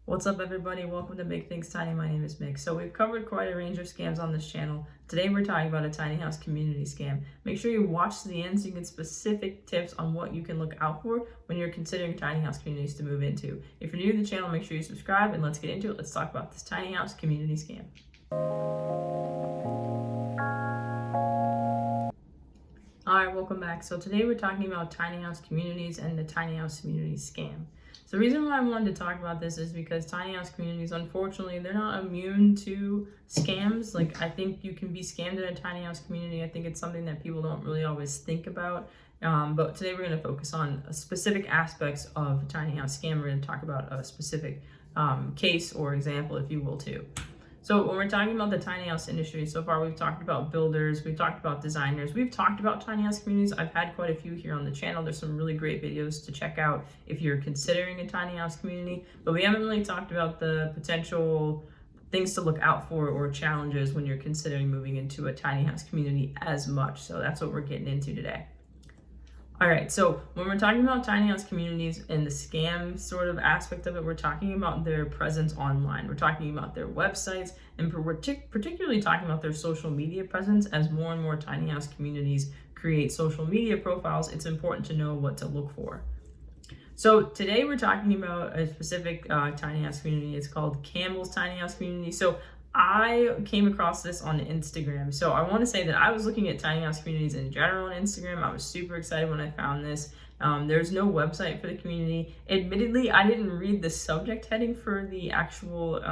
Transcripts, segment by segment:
What's up, everybody? Welcome to Big Things Tiny. My name is Mick. So we've covered quite a range of scams on this channel. Today we're talking about a tiny house community scam. Make sure you watch to the end so you get specific tips on what you can look out for when you're considering tiny house communities to move into. If you're new to the channel, make sure you subscribe and let's get into it. Let's talk about this tiny house community scam. Alright, welcome back. So today we're talking about tiny house communities and the tiny house community scam. So the reason why I wanted to talk about this is because tiny house communities, unfortunately, they're not immune to scams. Like, I think you can be scammed in a tiny house community. I think it's something that people don't really always think about. But today we're going to focus on specific aspects of a tiny house scam. We're going to talk about a specific case or example, if you will, too. So when we're talking about the tiny house industry, so far we've talked about builders, we've talked about designers, we've talked about tiny house communities. I've had quite a few here on the channel. There's some really great videos to check out if you're considering a tiny house community, but we haven't really talked about the potential things to look out for or challenges when you're considering moving into a tiny house community as much. So that's what we're getting into today. All right, so when we're talking about tiny house communities and the scam sort of aspect of it, we're talking about their presence online. We're talking about their websites, and we're particularly talking about their social media presence. As more and more tiny house communities create social media profiles, it's important to know what to look for. So today we're talking about a specific tiny house community. It's called Campbell's Tiny House Community. So I came across this on Instagram. So I want to say that I was looking at tiny house communities in general on Instagram. I was super excited when I found this. There's no website for the community. Admittedly, I didn't read the subject heading for the actual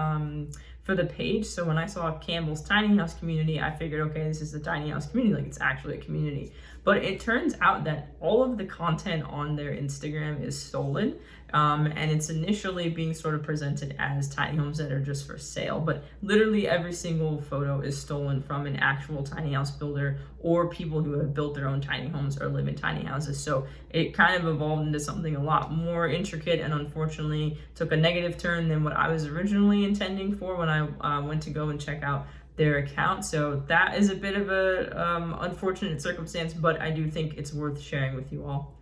for the page. So when I saw Campbell's Tiny House Community, I figured, okay, this is the tiny house community, like it's actually a community. But it turns out that all of the content on their Instagram is stolen. And it's initially being sort of presented as tiny homes that are just for sale, but literally every single photo is stolen from an actual tiny house builder or people who have built their own tiny homes or live in tiny houses. So it kind of evolved into something a lot more intricate and unfortunately took a negative turn than what I was originally intending for when I went to go and check out their account. So that is a bit of a unfortunate circumstance, but I do think it's worth sharing with you all.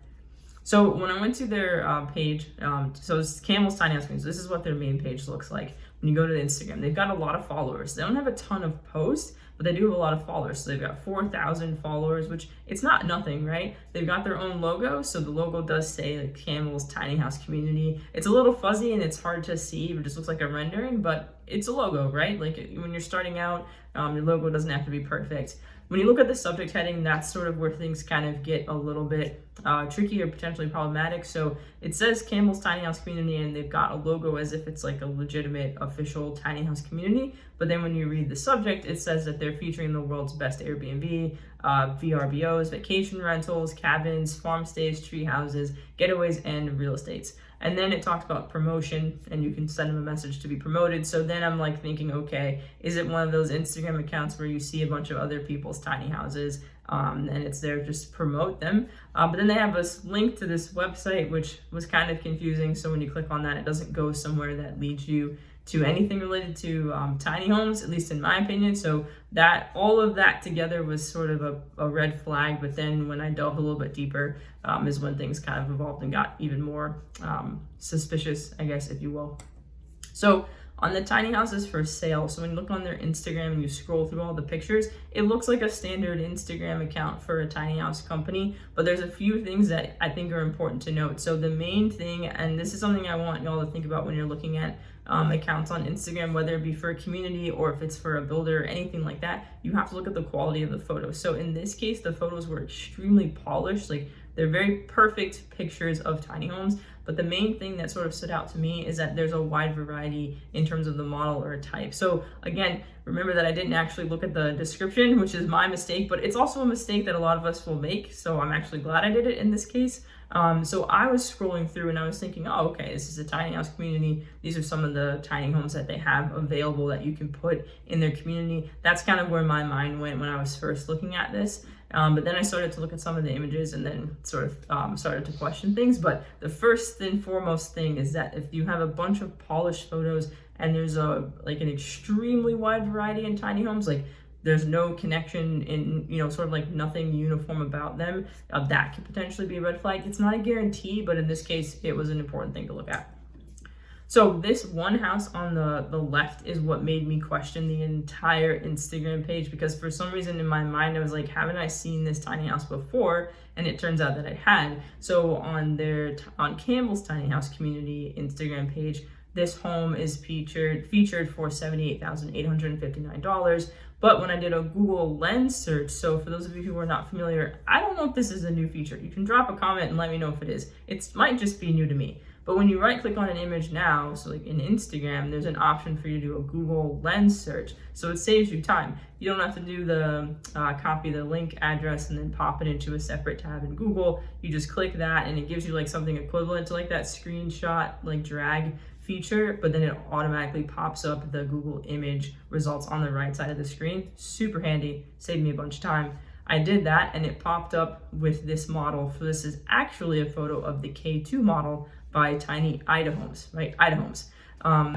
So when I went to their page, so it's Campbell's Tiny House Community. So this is what their main page looks like. When you go to the Instagram, they've got a lot of followers. They don't have a ton of posts, but they do have a lot of followers. So they've got 4,000 followers, which it's not nothing, right? They've got their own logo. So the logo does say like Campbell's Tiny House Community. It's a little fuzzy and it's hard to see. It just looks like a rendering, but it's a logo, right? Like when you're starting out, your logo doesn't have to be perfect. When you look at the subject heading, that's sort of where things kind of get a little bit tricky or potentially problematic. So it says Campbell's Tiny House Community, and they've got a logo as if it's like a legitimate official tiny house community. But then when you read the subject, it says that they're featuring the world's best Airbnb, VRBOs, vacation rentals, cabins, farm stays, tree houses, getaways, and real estates. And then it talks about promotion, and you can send them a message to be promoted. So then I'm like thinking, okay, is it one of those Instagram accounts where you see a bunch of other people's tiny houses and it's there just to promote them? But then they have a link to this website, which was kind of confusing. So when you click on that, it doesn't go somewhere that leads you to anything related to tiny homes, at least in my opinion. So that all of that together was sort of a red flag. But then when I delved a little bit deeper is when things kind of evolved and got even more suspicious, I guess, if you will. So on the tiny houses for sale, so when you look on their Instagram and you scroll through all the pictures, it looks like a standard Instagram account for a tiny house company, but there's a few things that I think are important to note. So the main thing, and this is something I want y'all to think about when you're looking at accounts on Instagram, whether it be for a community or if it's for a builder or anything like that, you have to look at the quality of the photos. So in this case, the photos were extremely polished, like they're very perfect pictures of tiny homes. But the main thing that sort of stood out to me is that there's a wide variety in terms of the model or type. So again, remember that I didn't actually look at the description, which is my mistake, but it's also a mistake that a lot of us will make. So I'm actually glad I did it in this case. So I was scrolling through and I was thinking, oh, okay, this is a tiny house community. These are some of the tiny homes that they have available that you can put in their community. That's kind of where my mind went when I was first looking at this. But then I started to look at some of the images and then sort of started to question things. But the first and foremost thing is that if you have a bunch of polished photos and there's an extremely wide variety in tiny homes, like there's no connection in, sort of like nothing uniform about them, that could potentially be a red flag. It's not a guarantee, but in this case, it was an important thing to look at. So this one house on the left is what made me question the entire Instagram page, because for some reason in my mind I was like, haven't I seen this tiny house before? And it turns out that I had. So on Campbell's Tiny House Community Instagram page, this home is featured for $78,859. But when I did a Google Lens search, so for those of you who are not familiar, I don't know if this is a new feature. You can drop a comment and let me know if it is. It might just be new to me. But when you right click on an image now, so like in Instagram, there's an option for you to do a Google Lens search. So it saves you time. You don't have to do the copy the link address and then pop it into a separate tab in Google. You just click that and it gives you like something equivalent to like that screenshot like drag feature, but then it automatically pops up the Google image results on the right side of the screen. Super handy, saved me a bunch of time. I did that and it popped up with this model. So this is actually a photo of the K2 model by Tiny Idahomes, right? Idahomes.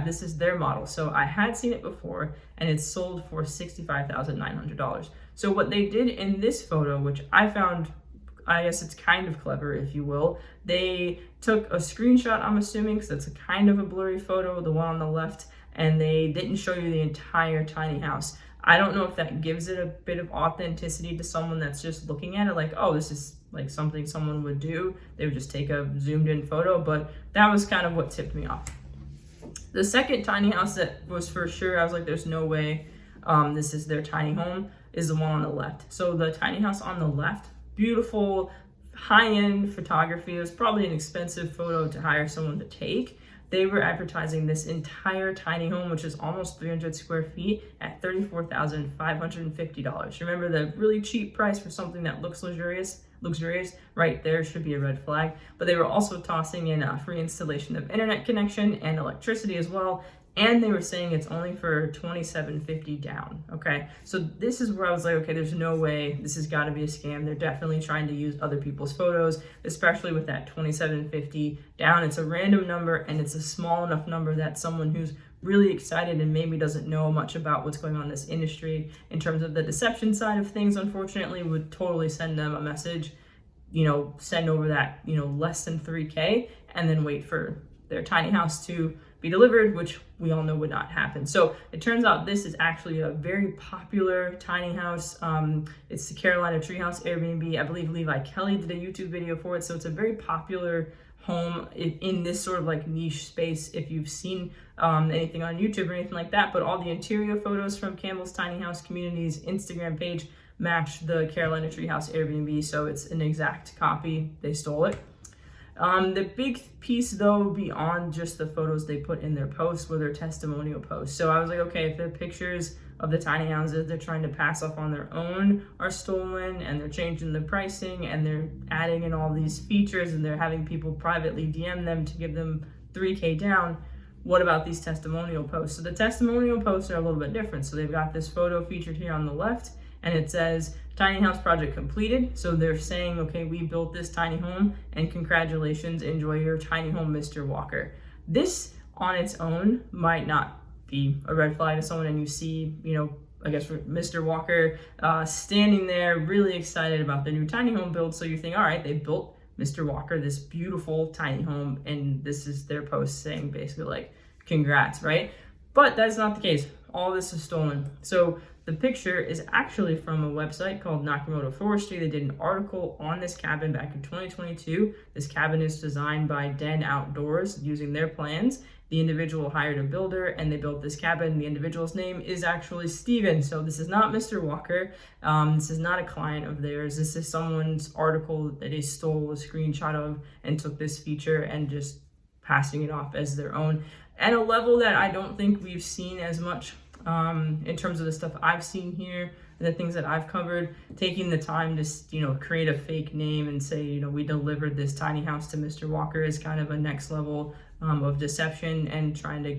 This is their model. So I had seen it before and it's sold for $65,900. So what they did in this photo, which I found, I guess it's kind of clever, if you will, they took a screenshot, I'm assuming, because it's a kind of a blurry photo, the one on the left, and they didn't show you the entire tiny house. I don't know if that gives it a bit of authenticity to someone that's just looking at it like, oh, this is like something someone would do. They would just take a zoomed in photo, but that was kind of what tipped me off. The second tiny house that was for sure, I was like, there's no way this is their tiny home, is the one on the left. So the tiny house on the left, beautiful, high-end photography. It was probably an expensive photo to hire someone to take. They were advertising this entire tiny home, which is almost 300 square feet, at $34,550. Remember, the really cheap price for something that looks luxurious, right there should be a red flag. But they were also tossing in a free installation of internet connection and electricity as well. And they were saying it's only for $2,750 down, okay? So this is where I was like, okay, there's no way, this has gotta be a scam. They're definitely trying to use other people's photos, especially with that $2,750 down. It's a random number and it's a small enough number that someone who's really excited and maybe doesn't know much about what's going on in this industry in terms of the deception side of things, unfortunately, would totally send them a message, send over that, less than 3K and then wait for their tiny house to be delivered, which we all know would not happen. So it turns out this is actually a very popular tiny house. It's the Carolina Treehouse Airbnb. I believe Levi Kelly did a YouTube video for it. So it's a very popular home in this sort of like niche space, if you've seen anything on YouTube or anything like that. But all the interior photos from Campbell's Tiny House Community's Instagram page match the Carolina Treehouse Airbnb. So it's an exact copy. They stole it. The big piece though, beyond just the photos they put in their posts, were their testimonial posts. So I was like, okay, if the pictures of the tiny houses they're trying to pass off on their own are stolen and they're changing the pricing and they're adding in all these features and they're having people privately DM them to give them 3K down, what about these testimonial posts? So the testimonial posts are a little bit different. So they've got this photo featured here on the left and it says, tiny house project completed. So they're saying, okay, we built this tiny home and congratulations, enjoy your tiny home, Mr. Walker. This on its own might not be a red flag to someone, and you see, I guess for Mr. Walker standing there really excited about the new tiny home build. So you think, all right, they built Mr. Walker this beautiful tiny home and this is their post saying basically like, congrats, right? But that's not the case. All this is stolen. So the picture is actually from a website called Nakamoto Forestry. They did an article on this cabin back in 2022. This cabin is designed by Den Outdoors using their plans. The individual hired a builder and they built this cabin. The individual's name is actually Steven. So this is not Mr. Walker. This is not a client of theirs. This is someone's article that they stole a screenshot of and took this feature and just passing it off as their own at a level that I don't think we've seen as much in terms of the stuff I've seen here, the things that I've covered, taking the time to, create a fake name and say, we delivered this tiny house to Mr. Walker is kind of a next level of deception and trying to,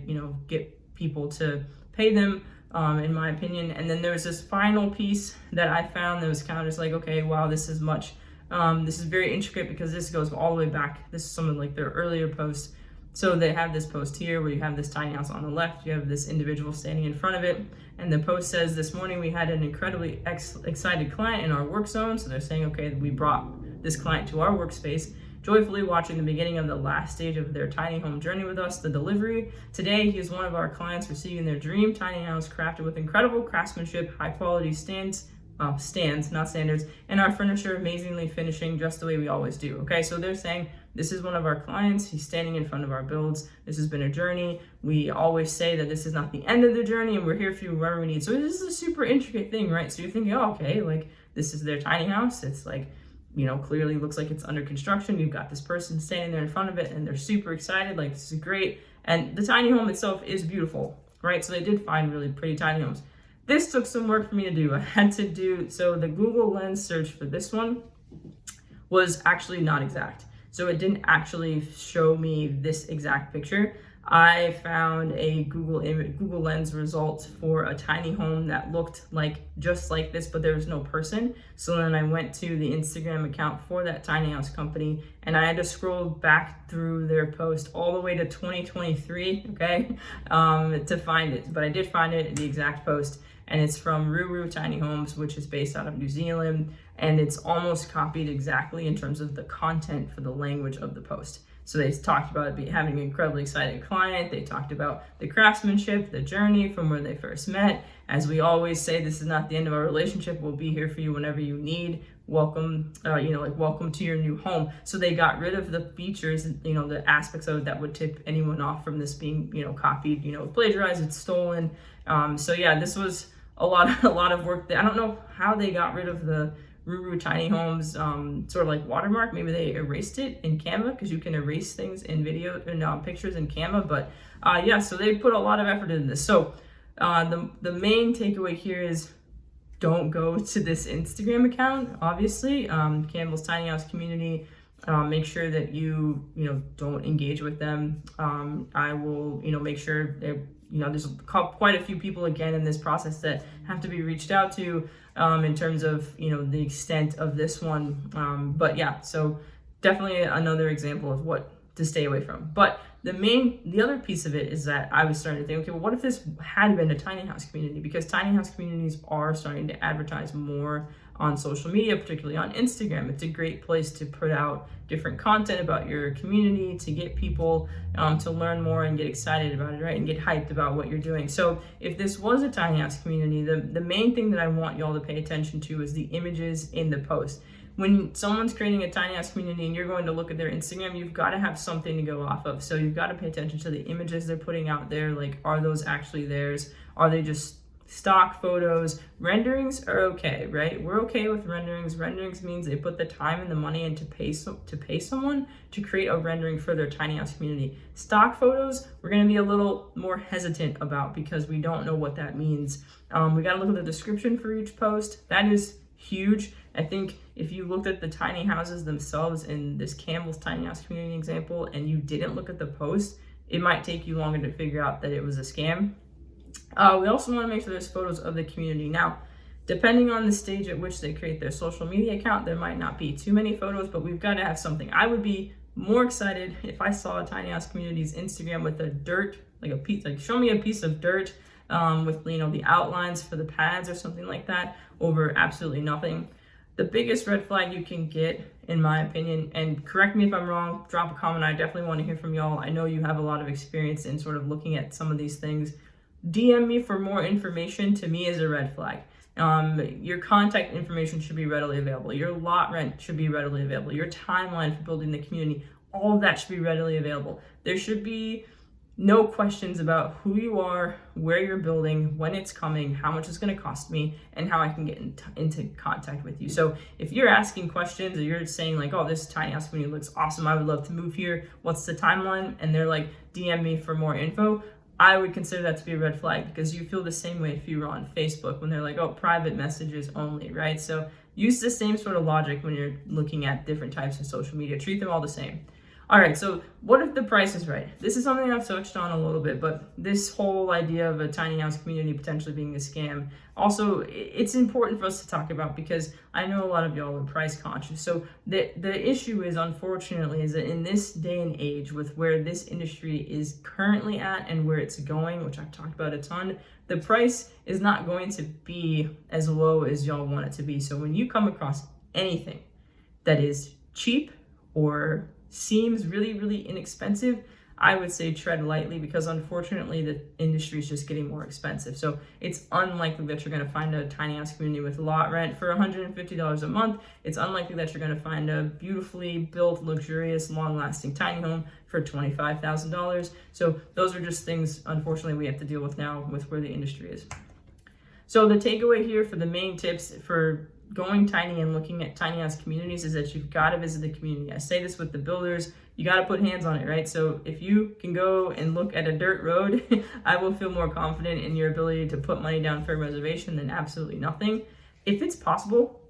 get people to pay them, in my opinion. And then there was this final piece that I found that was kind of just like, okay, wow, this is much, this is very intricate because this goes all the way back. This is some of like their earlier posts. So they have this post here where you have this tiny house on the left, you have this individual standing in front of it, and the post says, this morning we had an incredibly excited client in our work zone. So they're saying, okay, we brought this client to our workspace, joyfully watching the beginning of the last stage of their tiny home journey with us, the delivery. Today, he is one of our clients receiving their dream tiny house crafted with incredible craftsmanship, high quality stands, not standards, and our furniture amazingly finishing just the way we always do. Okay, so they're saying this is one of our clients. He's standing in front of our builds. This has been a journey. We always say that this is not the end of the journey, and we're here for you wherever we need. So this is a super intricate thing, right? So you're thinking, oh, okay, like this is their tiny house. It's like, you know, clearly looks like it's under construction. You've got this person standing there in front of it, and they're super excited. Like, this is great. And the tiny home itself is beautiful, right? So they did find really pretty tiny homes. This took some work for me to do. I had to do, so the Google Lens search for this one was actually not exact. So it didn't actually show me this exact picture. I found a Google Lens result for a tiny home that looked like just like this, but there was no person. So then I went to the Instagram account for that tiny house company, and I had to scroll back through their post all the way to 2023, okay, to find it. But I did find it, the exact post, and it's from Ruru Tiny Homes, which is based out of New Zealand, and it's almost copied exactly in terms of the content for the language of the post. So they talked about having an incredibly excited client. They talked about the craftsmanship, the journey from where they first met. As we always say, this is not the end of our relationship. We'll be here for you whenever you need. Welcome, welcome to your new home. So they got rid of the features, the aspects of it that would tip anyone off from this being, copied, plagiarized, it's stolen. So yeah, this was a lot of work. I don't know how they got rid of the Ruru Tiny Homes sort of like watermark. Maybe they erased it in Canva, because you can erase things in video and pictures in Canva. But yeah, so they put a lot of effort into this. So the main takeaway here is, don't go to this Instagram account, obviously. Campbell's Tiny House Community. Make sure that you don't engage with them. I will make sure that there's quite a few people again in this process that have to be reached out to in terms of the extent of this one. But yeah, so definitely another example of what to stay away from. But the other piece of it is that I was starting to think, okay, well, what if this had been a tiny house community? Because tiny house communities are starting to advertise more on social media, particularly on Instagram. It's a great place to put out different content about your community, to get people to learn more and get excited about it, right? And get hyped about what you're doing. So if this was a tiny house community, the main thing that I want y'all to pay attention to is the images in the post. When someone's creating a tiny house community and you're going to look at their Instagram, you've got to have something to go off of. So you've got to pay attention to the images they're putting out there. Like, are those actually theirs? Are they just stock photos? Renderings are okay, right? We're okay with renderings. Renderings means they put the time and the money in to pay someone to create a rendering for their tiny house community. Stock photos, we're going to be a little more hesitant about, because we don't know what that means. We got to look at the description for each post. That is huge. I think if you looked at the tiny houses themselves in this Campbell's Tiny House Community example and you didn't look at the post, it might take you longer to figure out that it was a scam. We also want to make sure there's photos of the community. Now, depending on the stage at which they create their social media account, there might not be too many photos, but we've got to have something. I would be more excited if I saw a tiny house community's Instagram with a dirt, show me a piece of dirt with the outlines for the pads or something like that, over absolutely nothing. The biggest red flag you can get, in my opinion, and correct me if I'm wrong, drop a comment. I definitely want to hear from y'all. I know you have a lot of experience in sort of looking at some of these things. DM me for more information, to me, is a red flag. Your contact information should be readily available. Your lot rent should be readily available. Your timeline for building the community, all of that should be readily available. There should be no questions about who you are, where you're building, when it's coming, how much it's going to cost me, and how I can get into contact with you. So if you're asking questions, or you're saying like, oh, this tiny house community looks awesome, I would love to move here, what's the timeline? And they're like, DM me for more info, I would consider that to be a red flag, because you feel the same way if you were on Facebook when they're like, oh, private messages only, right? So use the same sort of logic when you're looking at different types of social media. Treat them all the same. All right, so what if the price is right? This is something I've touched on a little bit, but this whole idea of a tiny house community potentially being a scam, also, it's important for us to talk about, because I know a lot of y'all are price conscious. So the issue is, unfortunately, is that in this day and age, with where this industry is currently at and where it's going, which I've talked about a ton, the price is not going to be as low as y'all want it to be. So when you come across anything that is cheap or seems really, really inexpensive, I would say tread lightly, because unfortunately the industry is just getting more expensive. So it's unlikely that you're going to find a tiny house community with lot rent for $150 a month. It's unlikely that you're going to find a beautifully built, luxurious, long-lasting tiny home for $25,000. So those are just things, unfortunately, we have to deal with now with where the industry is. So the takeaway here for the main tips for going tiny and looking at tiny house communities is that you've got to visit the community. I say this with the builders, you got to put hands on it, right? So if you can go and look at a dirt road, I will feel more confident in your ability to put money down for a reservation than absolutely nothing. If it's possible,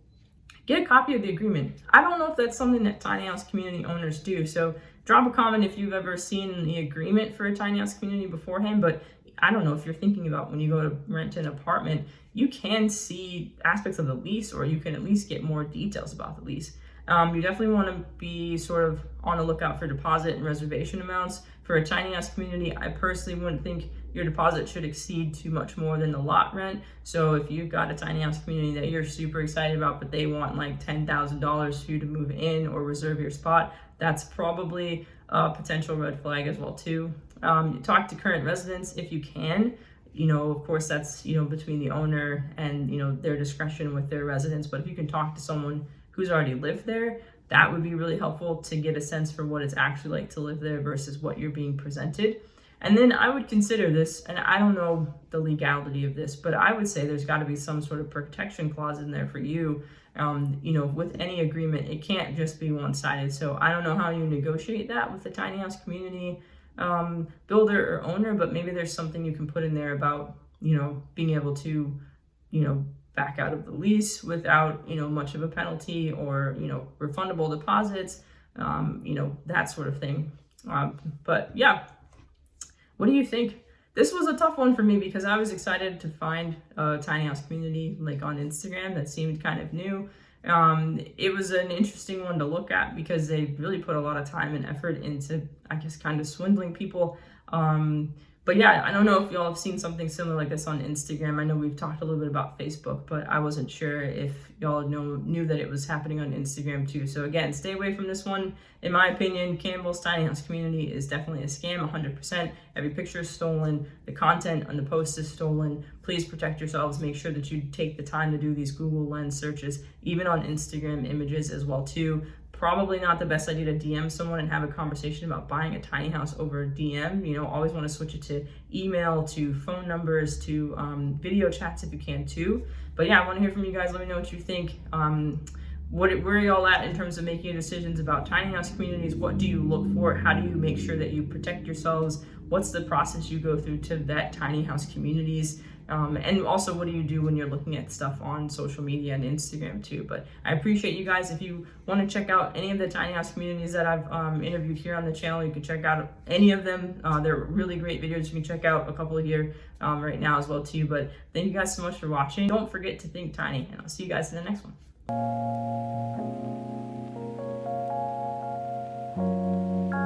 get a copy of the agreement. I don't know if that's something that tiny house community owners do. So drop a comment if you've ever seen the agreement for a tiny house community beforehand, but I don't know if you're thinking about when you go to rent an apartment, you can see aspects of the lease, or you can at least get more details about the lease. You definitely want to be sort of on the lookout for deposit and reservation amounts. For a tiny house community, I personally wouldn't think your deposit should exceed too much more than the lot rent. So if you've got a tiny house community that you're super excited about, but they want like $10,000 for you to move in or reserve your spot, that's probably a potential red flag as well too. Talk to current residents if you can. Of course that's, between the owner and, their discretion with their residents. But if you can talk to someone who's already lived there, that would be really helpful to get a sense for what it's actually like to live there versus what you're being presented. And then I would consider this, and I don't know the legality of this, but I would say there's got to be some sort of protection clause in there for you. With any agreement, it can't just be one-sided. So I don't know how you negotiate that with the tiny house community builder or owner, but maybe there's something you can put in there about, being able to, back out of the lease without, much of a penalty, or, refundable deposits, that sort of thing. But yeah, what do you think? This was a tough one for me because I was excited to find a tiny house community like on Instagram that seemed kind of new. It was an interesting one to look at because they really put a lot of time and effort into, I guess, kind of swindling people. But yeah, I don't know if y'all have seen something similar like this on Instagram. I know we've talked a little bit about Facebook, but I wasn't sure if y'all knew that it was happening on Instagram too. So again, stay away from this one. In my opinion, Campbell's tiny house community is definitely a scam, 100%. Every picture is stolen. The content on the post is stolen. Please protect yourselves. Make sure that you take the time to do these Google Lens searches, even on Instagram images as well too. Probably not the best idea to DM someone and have a conversation about buying a tiny house over DM. Always want to switch it to email, to phone numbers, to video chats if you can too. But yeah, I want to hear from you guys. Let me know what you think. Where are y'all at in terms of making decisions about tiny house communities? What do you look for? How do you make sure that you protect yourselves? What's the process you go through to vet tiny house communities? And also, what do you do when you're looking at stuff on social media and Instagram too? But I appreciate you guys. If you want to check out any of the tiny house communities that I've interviewed here on the channel, you can check out any of them. They're really great videos. You can check out a couple here right now as well too. But thank you guys so much for watching. Don't forget to think tiny, and I'll see you guys in the next one.